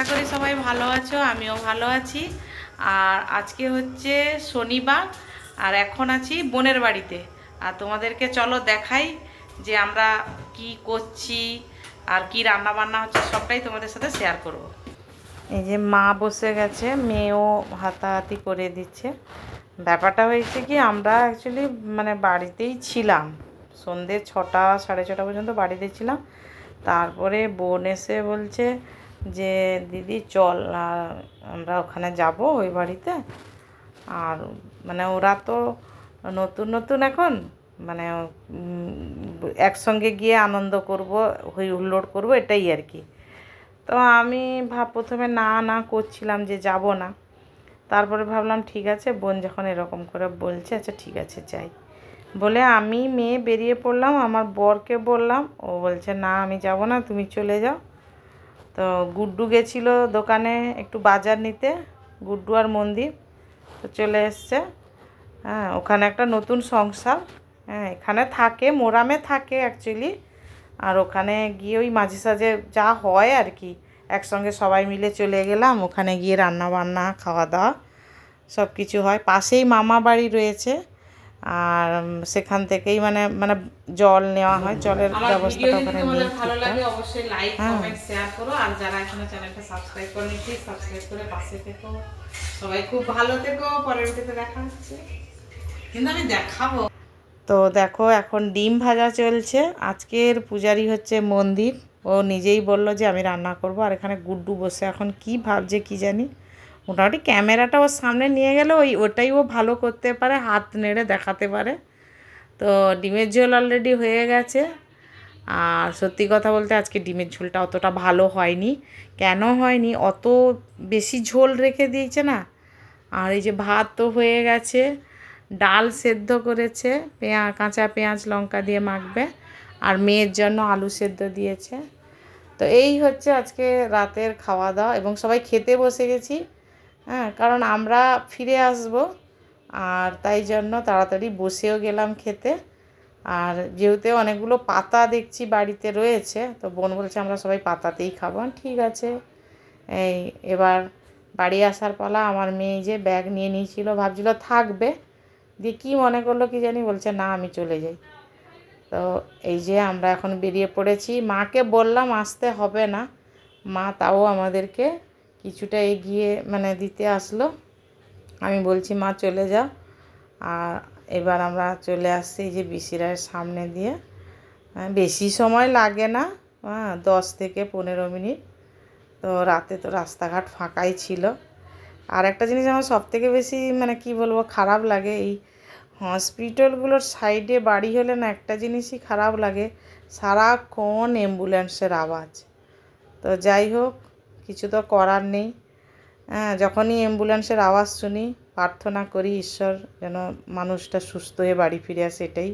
আশা করি সবাই ভালো আছো, আমিও ভালো আছি। আর আজকে হচ্ছে শনিবার, আর এখন আছি বোনের বাড়িতে। আর তোমাদেরকে চলো দেখাই যে আমরা কি করছি আর কি রান্না বান্না হচ্ছে, সবটাই তোমাদের সাথে শেয়ার করব। এই যে মা বসে গেছে, মেয়েও হাতাহাতি করে দিচ্ছে। ব্যাপারটা হয়েছে কি, আমরা অ্যাকচুয়ালি মানে বাড়িতেই ছিলাম, সন্ধ্যে 6টা 6:30 পর্যন্ত বাড়িতে ছিলাম। তারপরে বোন এসে বলছে যে দিদি চল, আমরা ওখানে যাব ওই বাড়িতে। আর মানে ওরা তো নতুন নতুন এখন, মানে একসঙ্গে গিয়ে আনন্দ করব, হই হুল্লোড় করবো, এটাই আর কি। তো আমি প্রথমে না না করছিলাম যে যাব না। তারপরে ভাবলাম ঠিক আছে, বোন যখন এরকম করে বলছে, আচ্ছা ঠিক আছে যাই বলে আমি মেয়ে বেরিয়ে পড়লাম। আমার বরকে বললাম, ও বলছে না আমি যাব না, তুমি চলে যাও। তো গুড্ডু গেছিলো দোকানে একটু বাজার নিতে, গুড্ডু আর মন্দির। তো চলে এসছে। হ্যাঁ, ওখানে একটা নতুন সংসার, হ্যাঁ এখানে থাকে, মোরামে থাকে অ্যাকচুয়ালি। আর ওখানে গিয়ে ওই মাঝে সাঝে যা হয় আর কি, একসঙ্গে সবাই মিলে চলে গেলাম। ওখানে গিয়ে রান্না বান্না খাওয়া দাওয়া সব কিছু হয়। পাশেই মামা বাড়ি রয়েছে, আর সেখান থেকেই মানে মানে জল নেওয়া হয়, জলের ব্যবস্থাটা ওখানে নেই ঠিকঠাক। অবশ্যই লাইক কমেন্ট শেয়ার করো, আর যারা এখনো চ্যানেলটা সাবস্ক্রাইব করেনি প্লিজ সাবস্ক্রাইব করে পাশে থেকো। সবাই খুব ভালো থেকো, পরের ভিডিওতে দেখা হচ্ছে, কিন্তু আমি দেখাবো। তো দেখো এখন ডিম ভাজা চলছে। আজকের পূজারি হচ্ছে মন্দির, ও নিজেই বলল যে আমি রান্না করব। আর এখানে গুড্ডু বসে এখন কি ভাবছে কি জানি। মোটামুটি ক্যামেরাটা ওর সামনে নিয়ে গেলে ওটাই ও ভালো করতে পারে, হাত নেড়ে দেখাতে পারে। তো ডিমের ঝোল অলরেডি হয়ে গেছে। আর সত্যি কথা বলতে আজকে ডিমের ঝোলটা অতটা ভালো হয়নি। কেন হয়নি, অত বেশি ঝোল রেখে দিয়েছে না। আর এই যে ভাত তো হয়ে গেছে, ডাল সেদ্ধ করেছে, কাঁচা পেঁয়াজ লঙ্কা দিয়ে মাখবে। আর মেয়ের জন্য আলু সেদ্ধ দিয়েছে। তো এই হচ্ছে আজকে রাতের খাওয়া দাওয়া, এবং সবাই খেতে বসে গেছি। হ্যাঁ, কারণ আমরা ফিরে আসব, আর তাই জন্য তাড়াতাড়ি বসেও গেলাম খেতে। আর যেহেতু অনেকগুলো পাতা দেখছি বাড়িতে রয়েছে, তো বোন বলছে আমরা সবাই পাতাতেই খাবো। ঠিক আছে, এই এবার বাড়ি আসার পালা। আমার মেয়ে যে ব্যাগ নিয়ে নিয়েছিল, ভাবছিল থাকবে, দিয়ে কী মনে করলো কি জানি, বলছে না আমি চলে যাই। তো এই যে আমরা এখন বেরিয়ে পড়েছি। মাকে বললাম আসতে হবে না, মা তাও আমাদেরকে কিছুটা এগিয়ে মানে দিতে আসলো। আমি বলছি মা চলে যাও। আর এবার আমরা চলে আসছি এই যে বিসিরায়ের সামনে দিয়ে। বেশি সময় লাগে না, 10 থেকে 15 মিনিট। তো রাতে তো রাস্তাঘাট ফাঁকাই ছিল। আর একটা জিনিস আমার সবথেকে বেশি মানে কি বলবো খারাপ লাগে, এই হসপিটালগুলোর সাইডে বাড়ি হলে না একটা জিনিসই খারাপ লাগে, সারাক্ষণ অ্যাম্বুলেন্সের আওয়াজ। তো যাই হোক, কিছু তো করার নেই। হ্যাঁ, যখনই অ্যাম্বুলেন্সের আওয়াজ শুনি প্রার্থনা করি ঈশ্বর যেন মানুষটা সুস্থ হয়ে বাড়ি ফিরে আসে, এটাই।